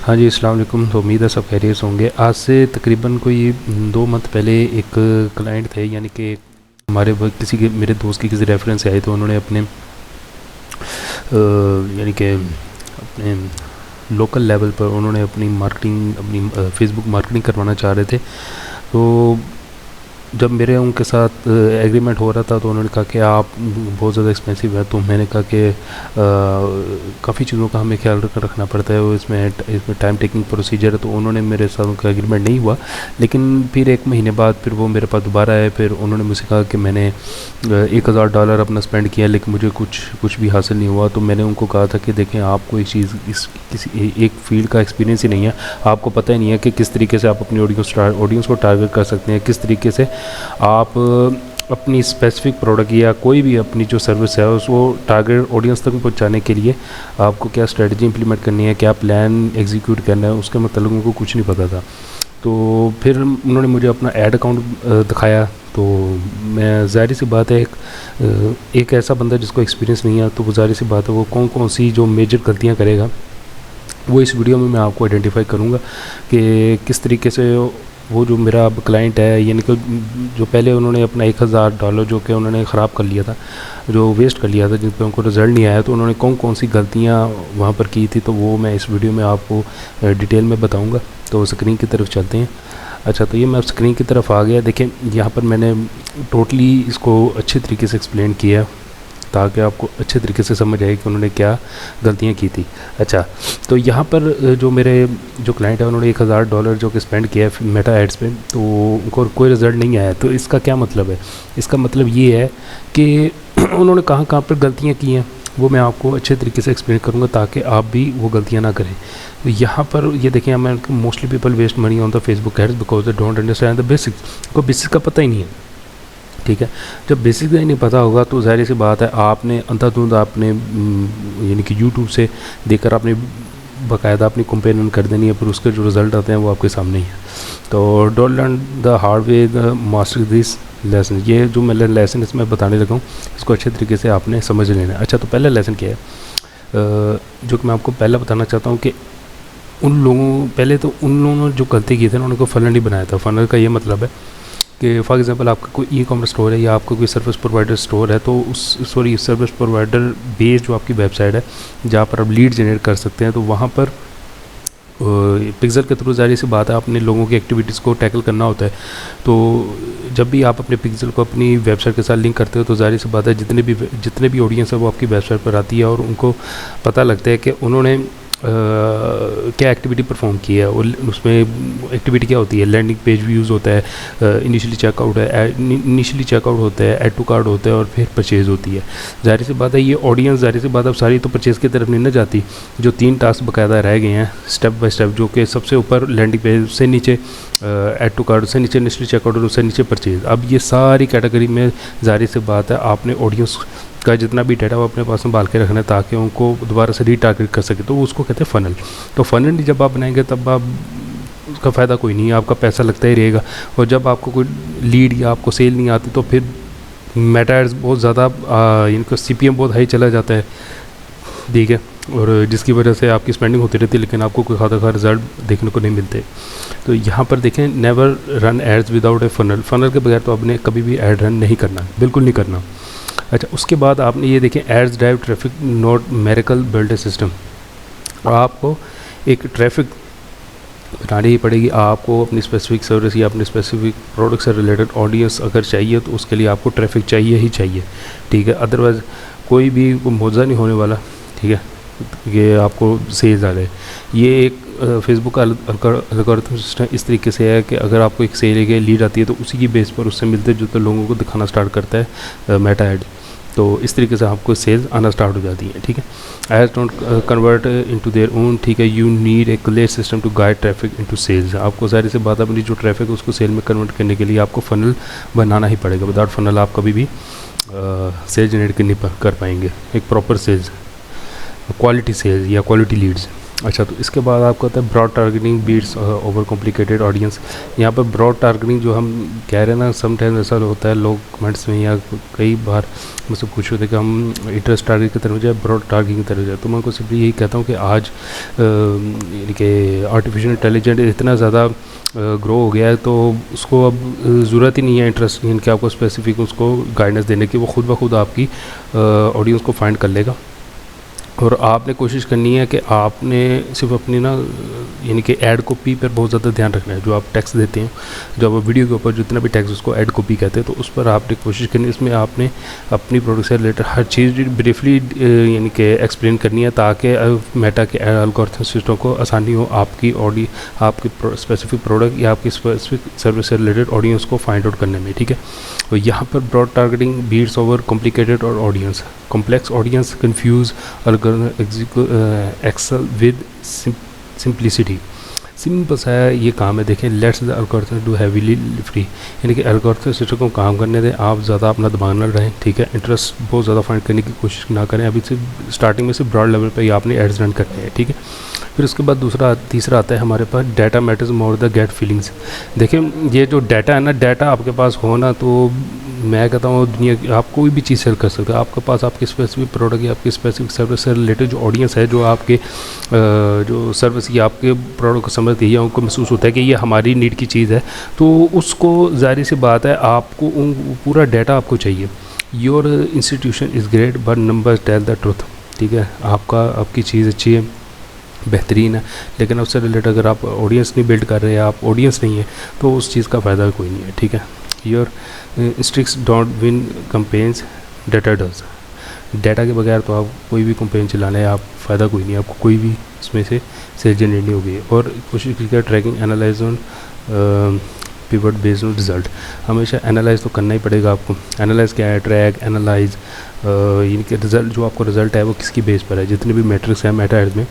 हाँ जी, अस्सलाम वालेकुम। तो उम्मीद है सब खैरियत से होंगे। आज से तकरीबन कोई 2 मंथ पहले एक क्लाइंट थे, यानी कि हमारे किसी के मेरे दोस्त की किसी रेफरेंस से आए, तो उन्होंने अपने यानी कि अपने लोकल लेवल पर उन्होंने अपनी मार्केटिंग, अपनी फेसबुक मार्केटिंग करवाना चाह रहे थे। तो जब मेरे उनके साथ एग्रीमेंट हो रहा था, तो उन्होंने कहा कि आप बहुत ज़्यादा एक्सपेंसिव है। तो मैंने कहा कि काफ़ी चीज़ों का हमें ख्याल रखना पड़ता है, वो इसमें टाइम टेकिंग प्रोसीजर है। तो उन्होंने मेरे साथ उनका एग्रीमेंट नहीं हुआ। लेकिन फिर 1 महीने बाद फिर वो मेरे पास दोबारा आए। फिर उन्होंने मुझसे कहा कि मैंने $1000 अपना स्पेंड किया, लेकिन मुझे कुछ भी हासिल नहीं हुआ। तो मैंने उनको कहा था कि देखें, आपको एक चीज़ किसी एक फील्ड का एक्सपीरियंस ही नहीं है, आपको पता ही नहीं है कि किस तरीके से आप अपनी ऑडियंस को टारगेट कर सकते हैं, किस तरीके से आप अपनी स्पेसिफिक प्रोडक्ट या कोई भी अपनी जो सर्विस है उसको टारगेट ऑडियंस तक पहुंचाने के लिए आपको क्या स्ट्रेटजी इंप्लीमेंट करनी है, क्या प्लान एग्जीक्यूट करना है, उसके मतलब उनको कुछ नहीं पता था। तो फिर उन्होंने मुझे अपना ऐड अकाउंट दिखाया। तो मैं, ज़ाहिर सी बात है, एक ऐसा बंदा जिसको एक्सपीरियंस नहीं है, तो वो ज़ाहिर सी बात है वो कौन कौन सी जो मेजर गलतियाँ करेगा, वो इस वीडियो में मैं आपको आइडेंटिफाई करूँगा कि किस तरीके से वो जो मेरा अब क्लाइंट है, यानी कि जो पहले उन्होंने अपना $1000 जो कि उन्होंने ख़राब कर लिया था, जो वेस्ट कर लिया था, जिन पे उनको रिज़ल्ट नहीं आया, तो उन्होंने कौन कौन सी गलतियाँ वहाँ पर की थी, तो वो मैं इस वीडियो में आपको डिटेल में बताऊँगा। तो स्क्रीन की तरफ चलते हैं। अच्छा, तो ये मैं स्क्रीन की तरफ आ गया। देखें, यहाँ पर मैंने टोटली इसको अच्छे तरीके से एक्सप्लेन किया है, ताकि आपको अच्छे तरीके से समझ आए कि उन्होंने क्या गलतियाँ की थी। अच्छा, तो यहाँ पर जो मेरे जो क्लाइंट है, उन्होंने $1000 जो कि स्पेंड किया है मेटा एड्स पे, तो उनको कोई रिज़ल्ट नहीं आया। तो इसका क्या मतलब है? इसका मतलब ये है कि उन्होंने कहाँ कहाँ पर गलतियाँ की हैं, वो मैं आपको अच्छे तरीके से एक्सप्लेन करूँगा, ताकि आप भी वो गलतियाँ ना करें। तो यहाँ पर ये देखें, मैं mostly people waste money on the Facebook ads because they don't understand the basics. को बेसिक का पता ही नहीं है, ठीक है। जब बेसिक का ही नहीं पता होगा, तो ज़ाहिर सी बात है आपने अंधाधुंध आपने यानी कि यूट्यूब से देखकर आपने बाकायदा अपनी कंपेरिजन कर देनी है, पर उसके जो रिज़ल्ट आते हैं वो आपके सामने ही है। तो don't learn the hard way the master this lesson. ये जो मैं लेसन इसमें बताने लगा हूँ, इसको अच्छे तरीके से आपने समझ लेना है। अच्छा, तो पहला लेसन क्या है जो कि मैं आपको पहला बताना चाहता हूँ कि उन लोगों ने जो गलती की थी ना, उनको फनल नहीं बनाया था। फनल का ये मतलब है कि फॉर एग्जांपल आपका कोई ई-कॉमर्स स्टोर है या आपका कोई सर्विस प्रोवाइडर स्टोर है, तो उस सर्विस प्रोवाइडर बेस जो आपकी वेबसाइट है, जहाँ पर आप लीड जनरेट कर सकते हैं, तो वहाँ पर पिक्सल के थ्रू ज़ाहिर सी बात है अपने लोगों की एक्टिविटीज़ को टैकल करना होता है। तो जब भी आप अपने पिक्सल को अपनी वेबसाइट के साथ लिंक करते हो, तो ज़ाहिर सी बात है जितने भी ऑडियंस है वो आपकी वेबसाइट पर आती है, और उनको पता लगता है कि उन्होंने क्या एक्टिविटी परफॉर्म की है। और उसमें एक्टिविटी क्या होती है, लैंडिंग पेज भी यूज़ होता है, इनिशियली चेकआउट होता है, ऐड टू कार्ट होता है, और फिर परचेज़ होती है। ज़ाहिर सी बात है ये ऑडियंस, ज़ाहिर सी बात है सारी तो परचेज़ की तरफ नहीं ना जाती। जो 3 टास्क बाकायदा रह गए हैं स्टेप बाय स्टेप, जो कि सबसे ऊपर लैंडिंग पेज, उससे नीचे ऐड टू कार्ट, उससे नीचे इनिशियली चेकआउट, और उससे नीचे परचेज़। अब ये सारी कैटेगरी में ज़ाहिर सी बात है आपने ऑडियंस का जितना भी डाटा वो अपने पास संभाल के रखना है, ताकि उनको दोबारा से रीटारगेट कर सके। तो उसको कहते हैं फ़नल। तो फ़नल जब आप बनाएंगे, तब आप उसका फ़ायदा कोई नहीं है, आपका पैसा लगता ही रहेगा। और जब आपको कोई लीड या आपको सेल नहीं आती, तो फिर मेटा एड्स बहुत ज़्यादा इनका CPM बहुत हाई चला जाता है, ठीक है, और जिसकी वजह से आपकी स्पेंडिंग होती रहती है, लेकिन आपको कोई खासा रिजल्ट देखने को नहीं मिलते। तो यहाँ पर देखें, never run ads without a funnel. Funnel के बगैर तो आपने कभी भी एड रन नहीं करना, बिल्कुल नहीं करना। अच्छा, उसके बाद आपने ये देखें, ads drive traffic not miracle build a system. आपको एक ट्रैफिक बनानी ही पड़ेगी। आपको अपनी स्पेसिफिक सर्विस या अपने स्पेसिफिक प्रोडक्ट से रिलेटेड ऑडियंस अगर चाहिए, तो उसके लिए आपको ट्रैफिक चाहिए ही चाहिए, ठीक है। अदरवाइज़ कोई भी मौजा नहीं होने वाला, ठीक है, ये आपको सेल्स आ जाए। ये एक फेसबुक का एल्गोरिथम सिस्टम इस तरीके से है कि अगर आपको एक सेल की लीड आती है, तो उसी की बेस पर उससे मिलते जुलते लोगों को दिखाना स्टार्ट करता है मेटा ऐड। तो इस तरीके से आपको सेल्स आना स्टार्ट हो जाती है, ठीक है। Ads don't convert into their own, ठीक है। You need a clear system to guide traffic into sales. आपको सारी से बात अपनी जो ट्रैफिक है उसको सेल में कन्वर्ट करने के लिए आपको फ़नल बनाना ही पड़ेगा। विदाउट फ़नल आप कभी भी सेल जनरेट कर पाएंगे, एक प्रॉपर सेल्स, क्वालिटी सेल्स या क्वालिटी लीड्स। अच्छा, तो इसके बाद आपको होता है broad targeting beats over complicated audience. यहाँ पर ब्रॉड टारगेटिंग जो हम कह रहे हैं ना, समटाइम्स ऐसा होता है लोग कमेंट्स में या कई बार मुझसे पूछ रहे थे कि हम इंटरेस्ट टारगेट की तरफ जाए, ब्रॉड टारगेटिंग की तरफ जाए। तो मैं उनको सिर्फ यही कहता हूँ कि आज यानी कि आर्टिफिशियल इंटेलिजेंस इतना ज़्यादा ग्रो हो गया है, तो उसको अब ज़रूरत ही नहीं है इंटरेस्ट कि आपको स्पेसिफिक उसको गाइडेंस देने की। वो खुद ब खुद आपकी ऑडियंस को फाइंड कर लेगा। और आपने कोशिश करनी है कि आपने सिर्फ अपनी ना यानी कि ऐड कॉपी पर बहुत ज़्यादा ध्यान रखना है। जो आप टेक्स्ट देते हैं, जब आप वीडियो के ऊपर जितना भी टेक्स्ट, उसको ऐड कॉपी कहते हैं, तो उस पर आपने कोशिश करनी है, इसमें आपने अपनी प्रोडक्ट से रिलेटेड हर चीज़ ब्रीफली यानी कि एक्सप्लेन करनी है, ताकि मेटा के एल्गोरिथम सिस्टम को आसानी हो आपकी स्पेसिफिक प्रोडक्ट या आपकी स्पेसिफिक सर्विस से रिलेटेड ऑडियंस को फाइंड आउट करने में। ठीक है, तो यहाँ पर broad targeting beats over complicated और audience, complex audience confuse excel with simplicity. Simple सा है ये काम है। देखें, let's the algorithm do heavily free, यानी कि एल्गोरिथम सिस्टम को काम करने दें, आप ज़्यादा अपना दिमाग न रहें। ठीक है, इंटरेस्ट बहुत ज़्यादा फाइंड करने की कोशिश ना करें। अभी सिर्फ स्टार्टिंग में सिर्फ ब्रॉड लेवल पे ही आपने एड्स रन करने हैं। ठीक है, फिर उसके बाद तीसरा आता है हमारे पास data matters more the gut feelings. देखिए, ये जो डाटा है ना, डाटा आपके पास हो ना, तो मैं कहता हूँ दुनिया आप कोई भी चीज़ सेल कर सकते हो। आपके पास आपकी स्पेसिफिक प्रोडक्ट या आपकी स्पेसिफिक सर्विस से रिलेटेड जो ऑडियंस है, जो आपके जो सर्विस या आपके प्रोडक्ट को समझती है या उनको महसूस होता है कि ये हमारी नीड की चीज़ है, तो उसको ज़ाहिर सी बात है आपको पूरा डाटा आपको चाहिए। Your institution is great but numbers tell the truth. ठीक है, आपकी चीज़ अच्छी है, बेहतरीन है, लेकिन उससे रिलेटेड अगर आप ऑडियंस नहीं बिल्ड कर रहे हैं, आप ऑडियंस नहीं है, तो उस चीज़ का फ़ायदा कोई नहीं है। ठीक है, your instincts don't win campaigns, data does. Data के बगैर तो आप कोई भी कंपेन चलाना है, आप फ़ायदा कोई नहीं, आपको कोई भी इसमें से सेल जनरेट नहीं होगी। और कोशिश कीजिए tracking analyse on pivot based on result. हमेशा एनालाइज तो करना ही पड़ेगा आपको। एनालाइज क्या है? ट्रैक, एनालाइज, यानी कि रिजल्ट, जो आपको रिजल्ट है वो किसकी बेस पर है। जितने भी मैट्रिक्स हैं मेटा एड्स में,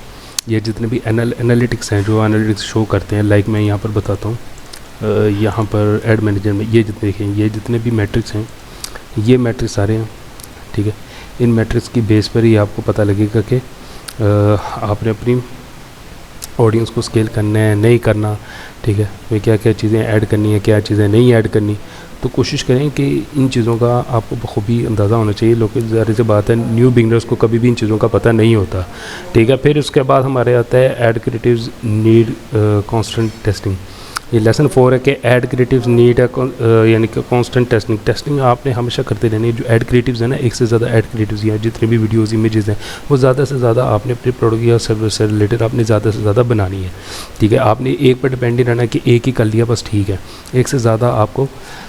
ये जितने भी एनालिटिक्स हैं, जो एनालिटिक्स शो करते हैं, लाइक मैं यहाँ पर बताता हूँ, यहाँ पर एड मैनेजर में ये जितने देखें, ये जितने भी मैट्रिक्स हैं, ये मैट्रिक्स सारे हैं। ठीक है, इन मैट्रिक्स की बेस पर ही आपको पता लगेगा कि आपने अपनी ऑडियंस को स्केल करना है नहीं करना। ठीक है, वे क्या क्या चीज़ें ऐड करनी है, क्या चीज़ें नहीं ऐड करनी। तो कोशिश करें कि इन चीज़ों का आपको बखूबी अंदाज़ा होना चाहिए। लोग ज़ाहिर सी बात है, न्यू बिगनर्स को कभी भी इन चीज़ों का पता नहीं होता। ठीक है, फिर उसके बाद हमारे आता है add creatives need constant testing. ये लेसन 4 है कि ऐड क्रिएटिव्स नीड यानी कि कांस्टेंट टेस्टिंग। टेस्टिंग आपने हमेशा करते रहनी है। जो ऐड क्रिएटिव्स है ना, एक से ज़्यादा ऐड क्रिएटिव्स या जितने भी वीडियोस इमेजेस हैं, वो ज़्यादा से ज़्यादा आपने अपने प्रोडक्ट या सर्विस से रिलेटेड आपने ज़्यादा से ज़्यादा बनानी है। ठीक है, आपने एक पर डिपेंड नहीं रहना कि एक ही कर लिया बस ठीक है। एक से ज़्यादा आपको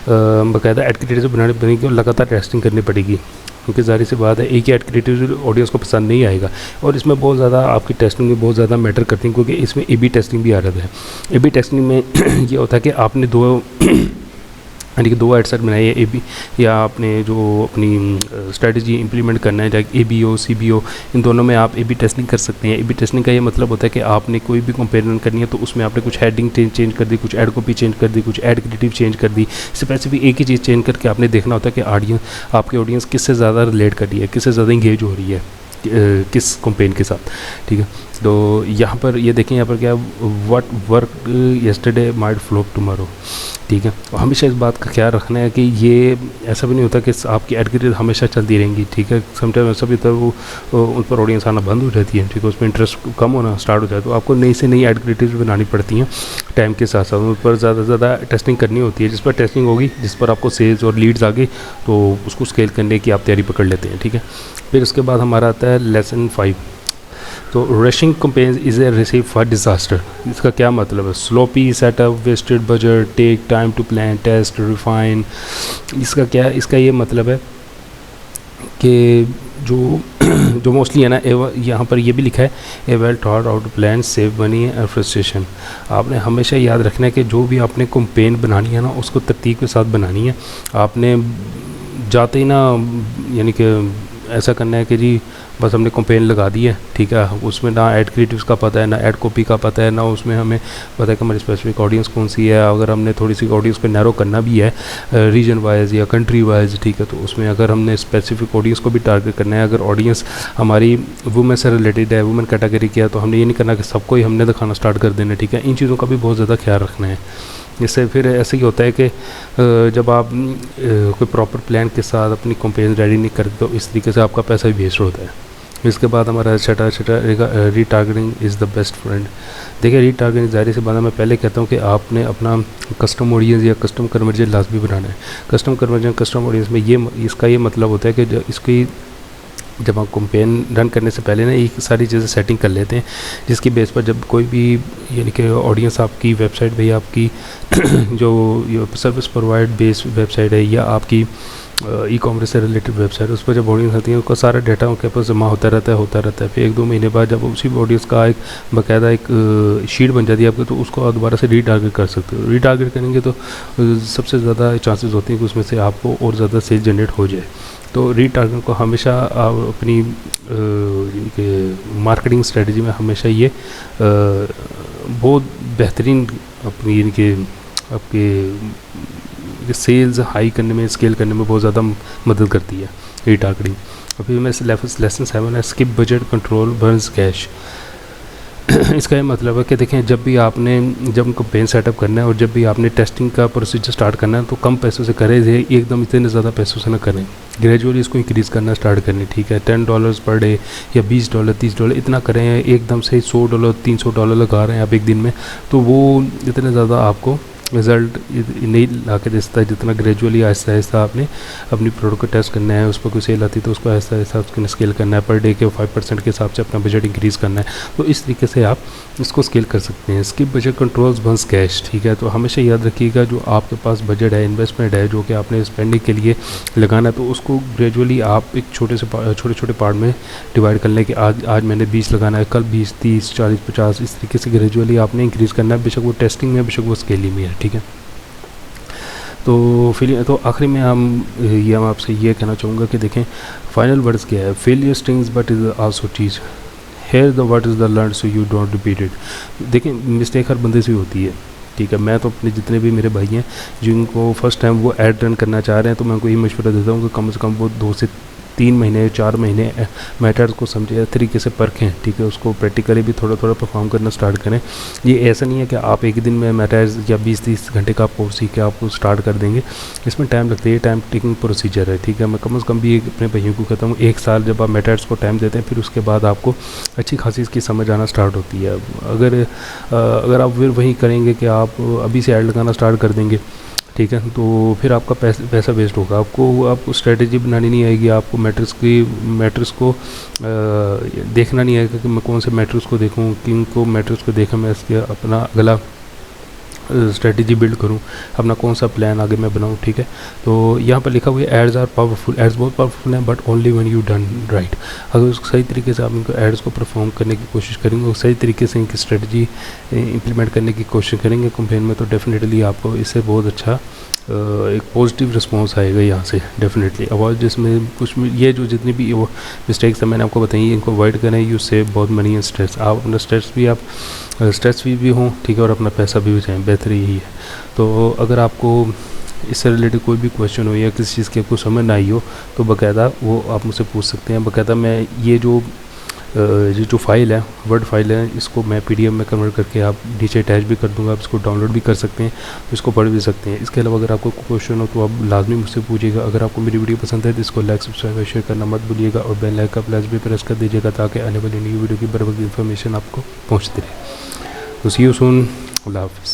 बाकायदा ऐड क्रिएटिव्स बनानी पड़ेगी और लगातार टेस्टिंग करनी पड़ेगी, क्योंकि ज़ाहिर सी बात है एक ही ऐड क्रिएटिव ऑडियंस को पसंद नहीं आएगा। और इसमें बहुत ज़्यादा आपकी टेस्टिंग में बहुत ज़्यादा मैटर करती है, क्योंकि इसमें ए बी टेस्टिंग भी आ रहा है। ए बी टेस्टिंग में ये होता है कि आपने यानी कि 2 ऐड सेट बनाई है, ए बी, या आपने जो अपनी स्ट्रेटजी इंप्लीमेंट करना है, चाहे ए बी हो, सी बी हो, इन दोनों में आप ए बी टेस्टिंग कर सकते हैं। ए बी टेस्टिंग का ये मतलब होता है कि आपने कोई भी कंपेरिजन करनी है, तो उसमें आपने कुछ हेडिंग चेंज कर दी, कुछ ऐड कॉपी चेंज कर दी, कुछ ऐड क्रिएटिव चेंज कर दी। स्पेसिफिक एक ही चीज़ चेंज करके आपने देखना होता है कि आपकी ऑडियंस किससे ज़्यादा रिलेट कर रही है, किससे ज़्यादा इंगेज हो रही है किस कंपेन के साथ। ठीक है, तो यहाँ पर ये देखें, यहाँ पर क्या, what work yesterday might flop tomorrow. ठीक है, तो हमेशा इस बात का ख्याल रखना है कि ये ऐसा भी नहीं होता कि आपकी ऐड क्रिएटिव हमेशा चलती रहेंगी। ठीक है, समटाइम ऐसा भी होता है वो उन पर ऑडियंस आना बंद हो जाती है। ठीक है, उसमें इंटरेस्ट कम होना स्टार्ट हो जाए, तो आपको नई से नई ऐड क्रिएटिव बनानी पड़ती हैं टाइम के साथ साथ। उन पर ज़्यादा से ज़्यादा टेस्टिंग करनी होती है। जिस पर टेस्टिंग होगी, जिस पर आपको सेल्स और लीड्स आ गई, तो उसको स्केल करने की आप तैयारी पकड़ लेते हैं। ठीक है, फिर उसके बाद हमारा आता है लेसन 5। तो rushing campaigns is a recipe for disaster. इसका क्या मतलब है? Sloppy setup, wasted budget, take time to plan, test, refine. इसका क्या है? इसका ये मतलब है कि जो मोस्टली है ना, यहाँ पर ये भी लिखा है, a well thought out plan save money and frustration. आपने हमेशा याद रखना है कि जो भी आपने कंपेन बनानी है ना, उसको तरतीब के साथ बनानी है। आपने जाते ही ना यानी कि ऐसा करना है कि जी बस हमने कैंपेन लगा दी है, ठीक है। उसमें ना ऐड क्रिएटिव्स का पता है, ना ऐड कॉपी का पता है, ना उसमें हमें पता है कि हमारी स्पेसिफिक ऑडियंस कौन सी है। अगर हमने थोड़ी सी ऑडियंस को नैरो करना भी है रीजन वाइज या कंट्री वाइज, ठीक है, तो उसमें अगर हमने स्पेसिफिक ऑडियंस को भी टारगेट करना है, अगर ऑडियंस हमारी वुमेन से रिलेटेड है, वुमेन कैटेगरी की है, तो हमने ये नहीं करना कि सबको ही हमने दिखाना स्टार्ट कर देना, ठीक है। इन चीज़ों का भी बहुत ज़्यादा ख्याल रखना है। इससे फिर ऐसे ही होता है कि जब आप कोई प्रॉपर प्लान के साथ अपनी कैंपेन रेडी नहीं करते तो इस तरीके से आपका पैसा भी वेस्ट होता है। इसके बाद हमारा छठा retargeting is the best friend. देखिए रीटारगेटिंग ज़ाहिर सी बात है, मैं पहले कहता हूँ कि आपने अपना कस्टम ऑडियंस या कस्टम कन्वर्जन लाजमी बनाना है। कस्टम कन्वर्जन कस्टम ऑडियंस में इसका ये मतलब होता है कि इसकी जब आप कैंपेन रन करने से पहले ना एक सारी चीज़ें सेटिंग कर लेते हैं, जिसकी बेस पर जब कोई भी यानी कि ऑडियंस आपकी वेबसाइट पे या आपकी जो सर्विस प्रोवाइड बेस्ड वेबसाइट है या आपकी ई कॉमर्स से रिलेटेड वेबसाइट, उस पर जब ऑडियंस आती है उसका सारा डाटा उनके पास जमा होता रहता है। फिर 1-2 महीने बाद जब उसी ऑडियंस का एक बाकायदा एक शीट बन जाती है आपके, तो उसको आप दोबारा से रीटारगेट कर सकते हो। रीटारगेट करेंगे तो सबसे ज़्यादा चांसेस होते हैं कि उसमें से आपको और ज़्यादा सेल जनरेट हो जाए। तो रीटारगेट को हमेशा आप अपनी मार्केटिंग स्ट्रेटजी में हमेशा ये बहुत बेहतरीन अपनी इनके आपके सेल्स हाई करने में, स्केल करने में बहुत ज़्यादा मदद करती है रीटारगेटिंग। अभी मैं लेसन 7 है skip budget control Burns cash. इसका ये मतलब है कि देखें जब कैंपेन सेटअप करना है और जब भी आपने टेस्टिंग का प्रोसीजर स्टार्ट करना है तो कम पैसों से करें, एकदम इतने ज़्यादा पैसों से ना करें, ग्रेजुअली इसको इंक्रीज़ करना स्टार्ट करें, ठीक है। $10 पर डे या $20 $30 इतना करें, एकदम से $100 $300 लगा रहे हैं आप एक दिन में, तो वो इतने ज़्यादा आपको रिज़ल्ट नहीं ला के देता है जितना ग्रेजुअली आहिस्ता आहिस्ता आपने अपनी प्रोडक्ट को टेस्ट करना है। उस पर कोई सेल आती है तो उसको आहिस्ता आहिस्ता उसको स्केल करना है, पर डे के 5% के हिसाब से अपना बजट इंक्रीज़ करना है। तो इस तरीके से आप इसको स्केल कर सकते हैं। Skip budget controls Burns cash, ठीक है। तो हमेशा याद रखिएगा जो आपके पास बजट है, इन्वेस्टमेंट है, जो कि आपने स्पेंडिंग के लिए लगाना है, तो उसको ग्रेजुअली आप एक छोटे छोटे पार्ट में डिवाइड कर लें कि आज मैंने 20 लगाना है, कल 20, 30, 40, 50, इस तरीके से ग्रेजुअली आपने इंक्रीज़ करना है, बेशक वो टेस्टिंग में, बेशक वो स्केलिंग में है, ठीक है। तो फिर तो आखिरी में मैं आपसे ये कहना चाहूँगा कि देखें फाइनल वर्ड्स क्या है। Failure stings but is also teach, here the what is the learn so you don't repeat it. देखें मिस्टेक हर बंदे से होती है, ठीक है। मैं तो अपने जितने भी मेरे भाई हैं जिनको फर्स्ट टाइम वो ऐड रन करना चाह रहे हैं, तो मैं उनको ये मशवरा देता हूँ कि कम से कम वो 2 से 3 महीने 4 महीने मैटर्स को समझे, तरीके से परखें, ठीक है। उसको प्रैक्टिकली भी थोड़ा थोड़ा परफॉर्म करना स्टार्ट करें। ये ऐसा नहीं है कि आप एक दिन में मैटर्स या 20-30 घंटे का कोर्स सीख के आपको स्टार्ट कर देंगे, इसमें टाइम लगता है, ये टाइम टेकिंग प्रोसीजर है, ठीक है। मैं कम से कम भी अपने भाइयों को कहता हूँ 1 साल जब आप मैटर्स को टाइम देते हैं, फिर उसके बाद आपको अच्छी खासी इसकी समझ आना स्टार्ट होती है। अगर आप फिर वही करेंगे कि आप अभी से ऐड लगाना स्टार्ट कर देंगे, ठीक है, तो फिर आपका पैसा वेस्ट होगा। आपको स्ट्रेटेजी बनानी नहीं आएगी, आपको मैट्रिक्स को देखना नहीं आएगा कि मैं कौन से मैट्रिक्स को देखूं, किन को मैट्रिक्स को देखा, मैं इसके अपना अगला स्ट्रेटेजी बिल्ड करूं, अपना कौन सा प्लान आगे मैं बनाऊं, ठीक है। तो यहाँ पर लिखा हुआ है एड्स आर पावरफुल, एड्स बहुत पावरफुल हैं but only when you done right. अगर उसको सही तरीके से आप इनको एड्स को परफॉर्म करने की कोशिश करेंगे और सही तरीके से इनकी स्ट्रेटजी इंप्लीमेंट करने की कोशिश करेंगे कैंपेन में, तो डेफिनेटली आपको इससे बहुत अच्छा एक पॉजिटिव रिस्पॉन्स आएगा यहाँ से डेफिनेटली। अवॉइड जिसमें कुछ ये जो जितनी भी वो मिस्टेक्स हैं मैंने आपको बताई, इनको अवॉइड करें। यू सेव बहुत मनी एंड स्ट्रेस, आप अपना स्ट्रेस फ्री भी हों, ठीक है, और अपना पैसा भी बचाएं, बेहतर यही है। तो अगर आपको इससे रिलेटेड कोई भी क्वेश्चन हो या किसी चीज़ की आपको समझ ना आई हो तो बाकायदा वो आप मुझसे पूछ सकते हैं। बाकायदा मैं ये जो फाइल है, वर्ड फाइल है, इसको मैं PDF में कन्वर्ट करके आप नीचे अटैच भी कर दूंगा, आप इसको डाउनलोड भी कर सकते हैं, इसको पढ़ भी सकते हैं। इसके अलावा अगर आपको कोई क्वेश्चन हो तो आप लाजमी मुझसे पूछिएगा। अगर आपको मेरी वीडियो पसंद है तो इसको लाइक सब्सक्राइब और शेयर करना मत भूलिएगा और बेल आइकन का प्लस भी प्रेस कर दीजिएगा ताकि आने वाली न्यू वीडियो की बर वक्त इन्फॉर्मेशन आपको पहुँचती रहे। तो सी यू सून, अल्लाह हाफ़िज़।